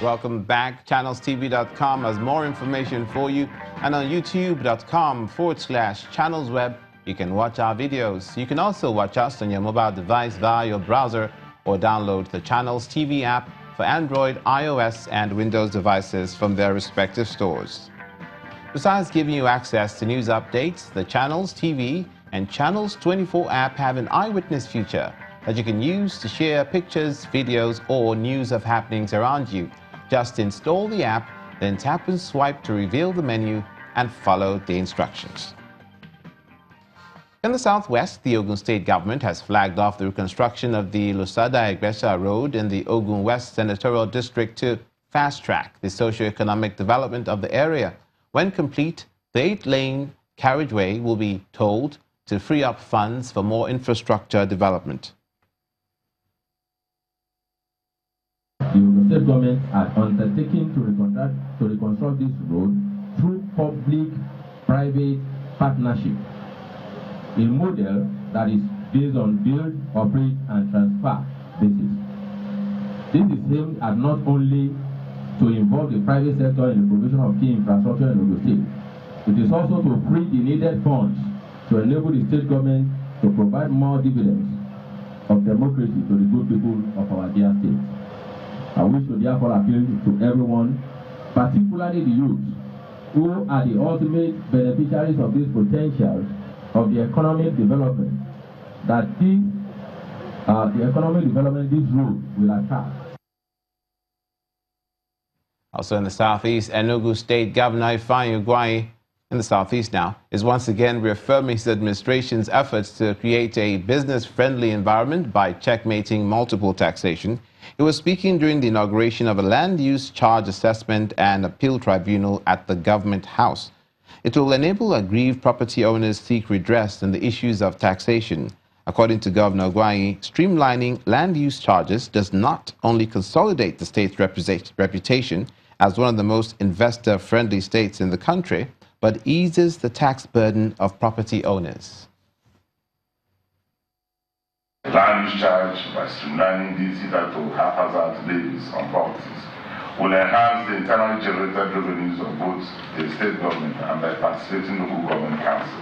Welcome back. ChannelsTV.com has more information for you. And on YouTube.com/channelsweb, you can watch our videos. You can also watch us on your mobile device via your browser or download the Channels TV app for Android, iOS, and Windows devices from their respective stores. Besides giving you access to news updates, the Channels TV and Channels 24 app have an eyewitness feature that you can use to share pictures, videos, or news of happenings around you. Just install the app, then tap and swipe to reveal the menu and follow the instructions. In the southwest, the Ogun State government has flagged off the reconstruction of the Lusada-Egbesa Road in the Ogun West Senatorial District to fast-track the socio-economic development of the area. When complete, the 8-lane carriageway will be tolled to free up funds for more infrastructure development. The Ogun State government are undertaking to reconstruct this road through public-private partnership, a model that is based on build, operate, and transfer basis. This is aimed at not only to involve the private sector in the provision of key infrastructure in Ogun State, it is also to free the needed funds to enable the state government to provide more dividends of democracy to the good people of our dear state. I wish to therefore appeal to everyone, particularly the youth, who are the ultimate beneficiaries of this potential of the economic development, that the economic development this road will attract. Also in the southeast, Enugu State Governor Ijaw in the southeast now is once again reaffirming his administration's efforts to create a business-friendly environment by checkmating multiple taxation. He was speaking during the inauguration of a land use charge assessment and appeal tribunal at the government house. It will enable aggrieved property owners seek redress in the issues of taxation. According to Governor Ijaw, streamlining land use charges does not only consolidate the state's reputation as one of the most investor-friendly states in the country, but eases the tax burden of property owners. Land use charge, by streamlining these hitherto haphazard levies on properties, will enhance the internally generated revenues of both the state government and by participating local government council.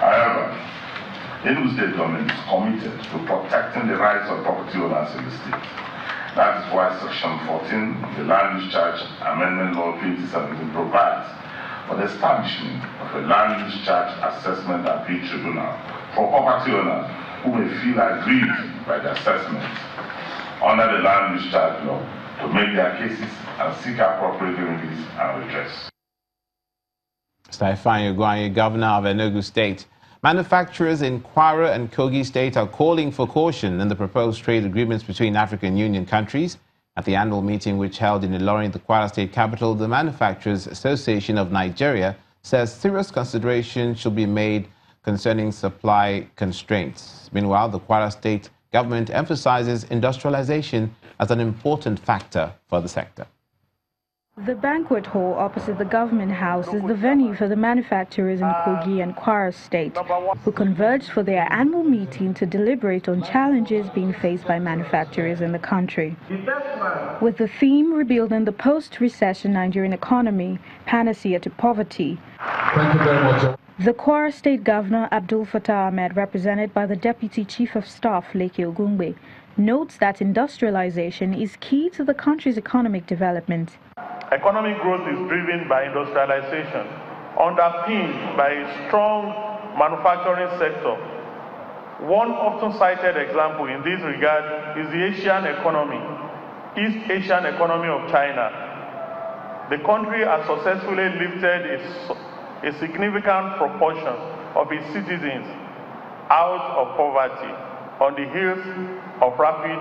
However, Edo State government is committed to protecting the rights of property owners in the state. That is why Section 14 of the Land Use Charge Amendment Law 2017 provides for the establishment of a land use charge assessment appeal tribunal for property owners who may feel aggrieved by the assessment under the land use charge law to make their cases and seek appropriate remedies and redress. Ijaw, Governor of Enugu State. Manufacturers in Kwara and Kogi State are calling for caution in the proposed trade agreements between African Union countries. At the annual meeting which held in Ilorin, the Kwara State capital, the Manufacturers Association of Nigeria says serious consideration should be made concerning supply constraints. Meanwhile, the Kwara State government emphasizes industrialization as an important factor for the sector. The banquet hall opposite the government house is the venue for the manufacturers in Kogi and Kwara State, who converged for their annual meeting to deliberate on challenges being faced by manufacturers in the country. With the theme rebuilding the post-recession Nigerian economy, panacea to poverty. Thank you very much. The Kwara State Governor Abdul Fattah Ahmed, represented by the Deputy Chief of Staff Leke Ogungbe, notes that industrialization is key to the country's economic development. Economic growth is driven by industrialization, underpinned by a strong manufacturing sector. One often cited example in this regard is the Asian economy, East Asian economy of China. The country has successfully lifted a significant proportion of its citizens out of poverty on the heels of rapid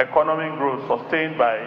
economic growth sustained by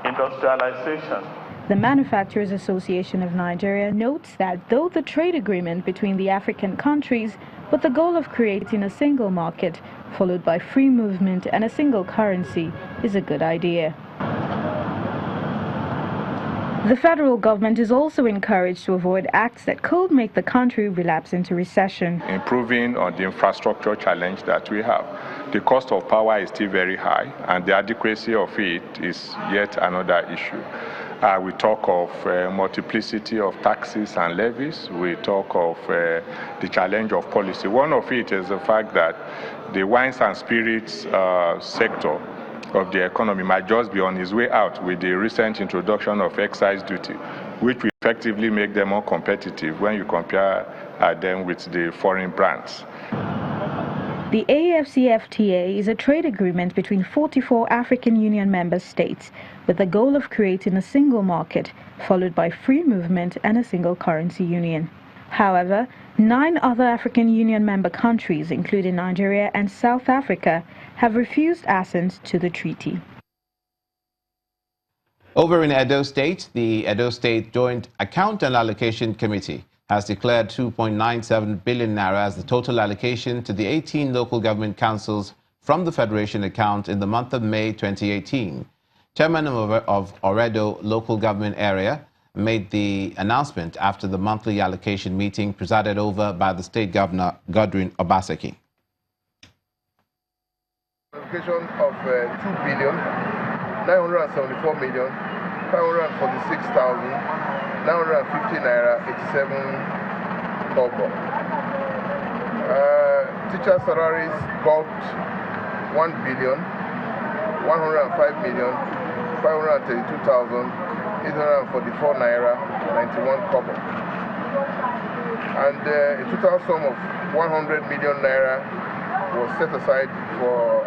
industrialization. The Manufacturers Association of Nigeria notes that though the trade agreement between the African countries with the goal of creating a single market followed by free movement and a single currency is a good idea. The federal government is also encouraged to avoid acts that could make the country relapse into recession. Improving on the infrastructure challenge that we have. The cost of power is still very high, and the adequacy of it is yet another issue. We talk of multiplicity of taxes and levies. We talk of the challenge of policy. One of it is the fact that the wines and spirits sector of the economy might just be on its way out with the recent introduction of excise duty, which will effectively make them more competitive when you compare them with the foreign brands. The AFCFTA is a trade agreement between 44 African Union member states with the goal of creating a single market, followed by free movement and a single currency union. However, 9 other African Union member countries, including Nigeria and South Africa, have refused assent to the treaty. Over in Edo State, the Edo State Joint Account and Allocation Committee has declared 2.97 billion naira as the total allocation to the 18 local government councils from the Federation account in the month of May 2018. Chairman of Oredo Local Government Area made the announcement after the monthly allocation meeting presided over by the State Governor Godwin Obaseki. Allocation of 2,974,546,950 naira 87 kobo. Teacher salaries got 1,105,532,844 naira 91 kobo. And a total sum of 100 million naira was set aside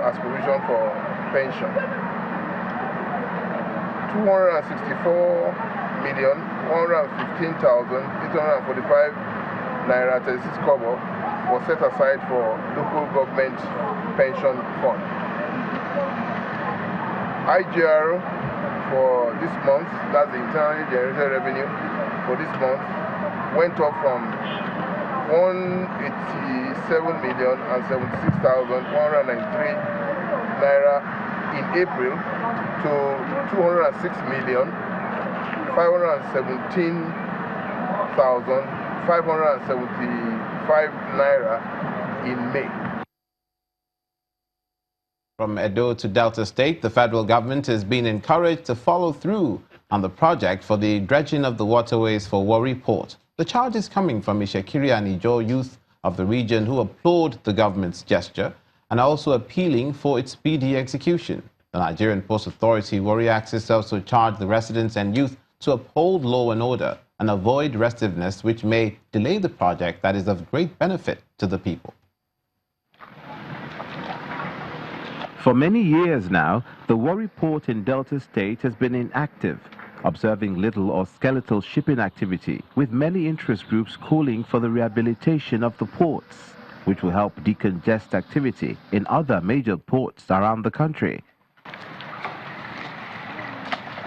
as provision for pension. 264,115,845 naira 36 kobo was set aside for local government pension fund. Ijaw for this month, that's the internally generated revenue for this month, went up from 187,076,193 naira in April to 206,517,575 naira in May. From Edo to Delta State, the federal government has been encouraged to follow through on the project for the dredging of the waterways for Warri Port. The charge is coming from Itsekiri and Ijaw youth of the region who applaud the government's gesture and are also appealing for its speedy execution. The Nigerian Post Authority, Warri, acts itself to charge the residents and youth to uphold law and order and avoid restiveness, which may delay the project that is of great benefit to the people. For many years now, the Warri port in Delta State has been inactive, observing little or skeletal shipping activity, with many interest groups calling for the rehabilitation of the ports, which will help decongest activity in other major ports around the country.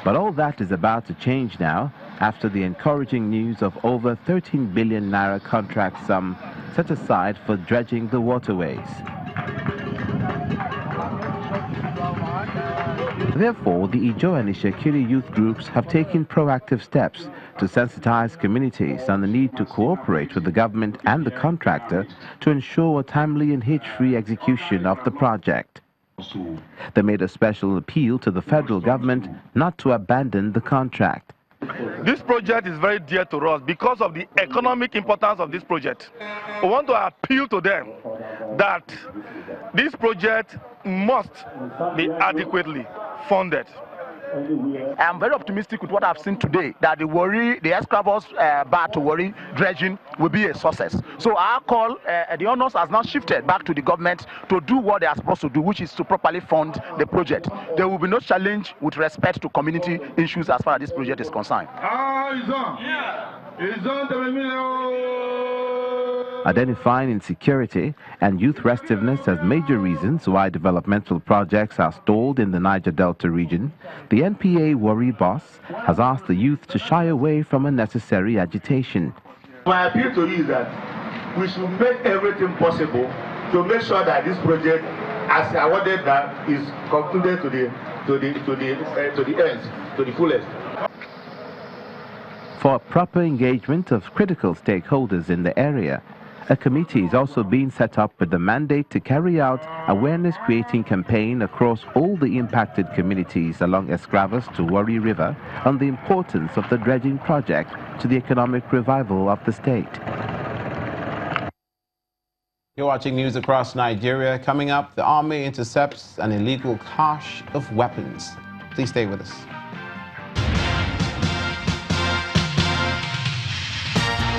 But all that is about to change now after the encouraging news of over 13 billion naira contract sum set aside for dredging the waterways. Therefore, the Ijaw and Itsekiri youth groups have taken proactive steps to sensitize communities on the need to cooperate with the government and the contractor to ensure a timely and hitch-free execution of the project. They made a special appeal to the federal government not to abandon the contract. This project is very dear to us because of the economic importance of this project. We want to appeal to them that this project must be adequately funded. I'm very optimistic with what I've seen today, that the Escravos bar to Warri dredging will be a success. So our call, the onus has now shifted back to the government to do what they are supposed to do, which is to properly fund the project. There will be no challenge with respect to community issues as far as this project is concerned. Identifying insecurity and youth restiveness as major reasons why developmental projects are stalled in the Niger Delta region, the NPA Warri boss has asked the youth to shy away from unnecessary agitation. My appeal to you is that we should make everything possible to make sure that this project, as awarded, that is concluded to the ends, to the fullest. for a proper engagement of critical stakeholders in the area. A committee is also being set up with the mandate to carry out awareness-creating campaign across all the impacted communities along Escravos to Warri River on the importance of the dredging project to the economic revival of the state. You're watching news across Nigeria. Coming up, the army intercepts an illegal cache of weapons. Please stay with us.